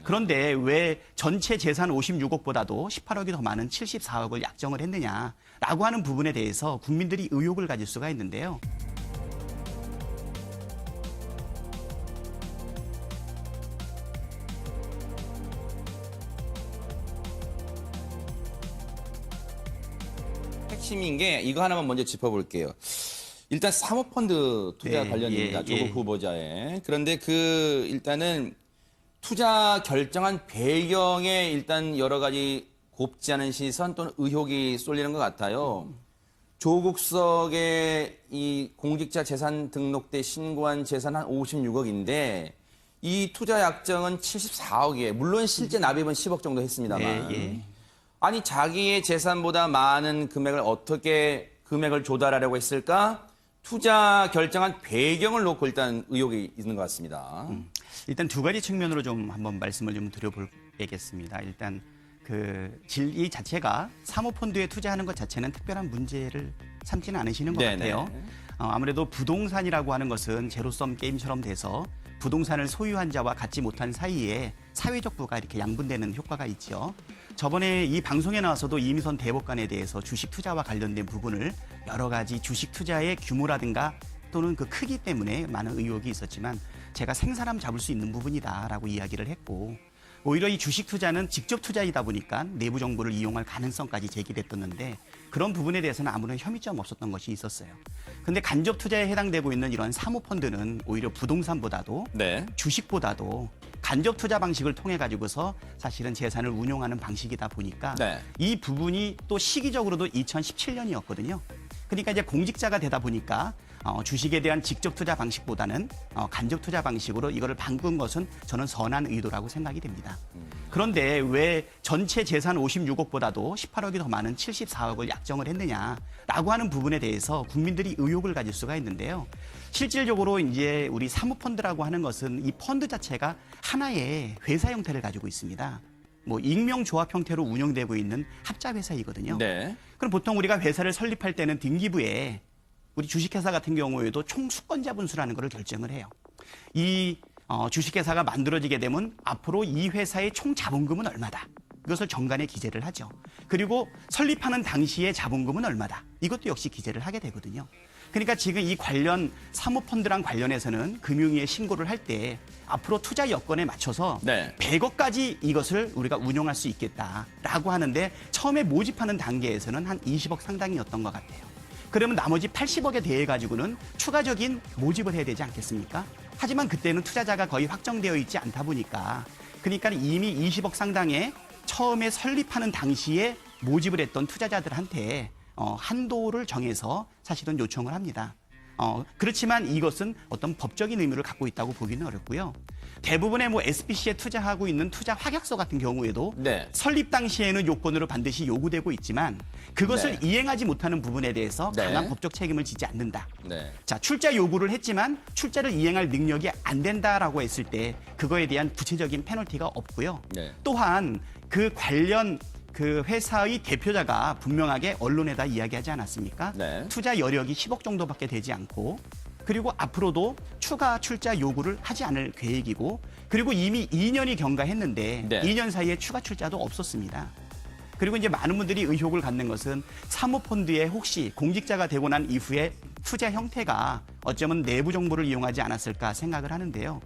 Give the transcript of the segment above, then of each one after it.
그런데 왜 전체 재산 56억보다도 18억이 더 많은 74억을 약정을 했느냐라고 하는 부분에 대해서 국민들이 의혹을 가질 수가 있는데요. 핵심인 게 이거 하나만 먼저 짚어볼게요. 일단 사모펀드 투자 네, 관련입니다. 예. 조국 후보자의. 그런데 일단은 투자 결정한 배경에 일단 여러 가지 곱지 않은 시선 또는 의혹이 쏠리는 것 같아요. 조국석의 이 공직자 재산 등록대 신고한 재산 한 56억인데 이 투자 약정은 74억이에요. 물론 실제 납입은 10억 정도 했습니다만. 예. 아니 자기의 재산보다 많은 금액을 어떻게 금액을 조달하려고 했을까? 투자 결정한 배경을 놓고 일단 의혹이 있는 것 같습니다. 일단 두 가지 측면으로 좀 한번 말씀을 좀 드려보겠습니다. 일단 이 자체가 사모펀드에 투자하는 것 자체는 특별한 문제를 삼지는 않으시는 것 네네. 같아요. 아무래도 부동산이라고 하는 것은 제로섬 게임처럼 돼서 부동산을 소유한 자와 갖지 못한 사이에 사회적 부가 이렇게 양분되는 효과가 있죠. 저번에 이 방송에 나와서도 이미선 대법관에 대해서 주식 투자와 관련된 부분을 여러 가지 주식 투자의 규모라든가 또는 그 크기 때문에 많은 의혹이 있었지만 제가 생사람 잡을 수 있는 부분이다라고 이야기를 했고 오히려 이 주식 투자는 직접 투자이다 보니까 내부 정보를 이용할 가능성까지 제기됐었는데 그런 부분에 대해서는 아무런 혐의점 없었던 것이 있었어요. 근데 간접 투자에 해당되고 있는 이런 사모펀드는 오히려 부동산보다도 네. 주식보다도 간접 투자 방식을 통해 가지고서 사실은 재산을 운용하는 방식이다 보니까 네. 이 부분이 또 시기적으로도 2017년이었거든요. 그러니까 이제 공직자가 되다 보니까 주식에 대한 직접 투자 방식보다는 간접 투자 방식으로 이거를 바꾼 것은 저는 선한 의도라고 생각이 됩니다. 그런데 왜 전체 재산 56억보다도 18억이 더 많은 74억을 약정을 했느냐라고 하는 부분에 대해서 국민들이 의혹을 가질 수가 있는데요. 실질적으로 이제 우리 사모펀드라고 하는 것은 이 펀드 자체가 하나의 회사 형태를 가지고 있습니다. 뭐 익명조합 형태로 운영되고 있는 합자회사이거든요. 네. 그럼 보통 우리가 회사를 설립할 때는 등기부에 우리 주식회사 같은 경우에도 총 수권자 분수라는 것을 결정을 해요. 이 주식회사가 만들어지게 되면 앞으로 이 회사의 총 자본금은 얼마다. 이것을 정관에 기재를 하죠. 그리고 설립하는 당시의 자본금은 얼마다. 이것도 역시 기재를 하게 되거든요. 그러니까 지금 이 관련 사모펀드랑 관련해서는 금융위에 신고를 할 때 앞으로 투자 여건에 맞춰서 네. 100억까지 이것을 우리가 운용할 수 있겠다라고 하는데 처음에 모집하는 단계에서는 한 20억 상당이었던 것 같아요. 그러면 나머지 80억에 대해 가지고는 추가적인 모집을 해야 되지 않겠습니까? 하지만 그때는 투자자가 거의 확정되어 있지 않다 보니까 그러니까 이미 20억 상당의 처음에 설립하는 당시에 모집을 했던 투자자들한테 한도를 정해서 사실은 요청을 합니다. 그렇지만 이것은 어떤 법적인 의미를 갖고 있다고 보기는 어렵고요. 대부분의 SBC에 투자하고 있는 투자 확약서 같은 경우에도 네. 설립 당시에는 요건으로 반드시 요구되고 있지만 그것을 네. 이행하지 못하는 부분에 대해서 네. 강한 법적 책임을 지지 않는다. 네. 자, 출자 요구를 했지만 출자를 이행할 능력이 안 된다라고 했을 때 그거에 대한 구체적인 페널티가 없고요. 네. 또한 그 관련 그 회사의 대표자가 분명하게 언론에다 이야기하지 않았습니까? 네. 투자 여력이 10억 정도밖에 되지 않고 그리고 앞으로도 추가 출자 요구를 하지 않을 계획이고 그리고 이미 2년이 경과했는데 네. 2년 사이에 추가 출자도 없었습니다. 그리고 이제 많은 분들이 의혹을 갖는 것은 사모펀드에 혹시 공직자가 되고 난 이후에 투자 형태가 어쩌면 내부 정보를 이용하지 않았을까 생각을 하는데요.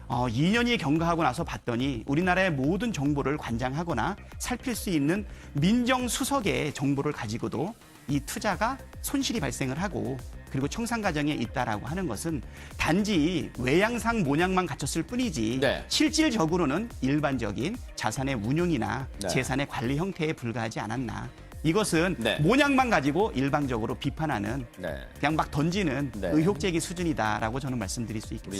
2년이 경과하고 나서 봤더니 우리나라의 모든 정보를 관장하거나 살필 수 있는 민정수석의 정보를 가지고도 이 투자가 손실이 발생을 하고 그리고 청산 과정에 있다라고 하는 것은 단지 외양상 모양만 갖췄을 뿐이지 네. 실질적으로는 일반적인 자산의 운용이나 네. 재산의 관리 형태에 불과하지 않았나. 이것은 네. 모양만 가지고 일방적으로 비판하는 네. 그냥 막 던지는 네. 의혹 제기 수준이다라고 저는 말씀드릴 수 있겠습니다.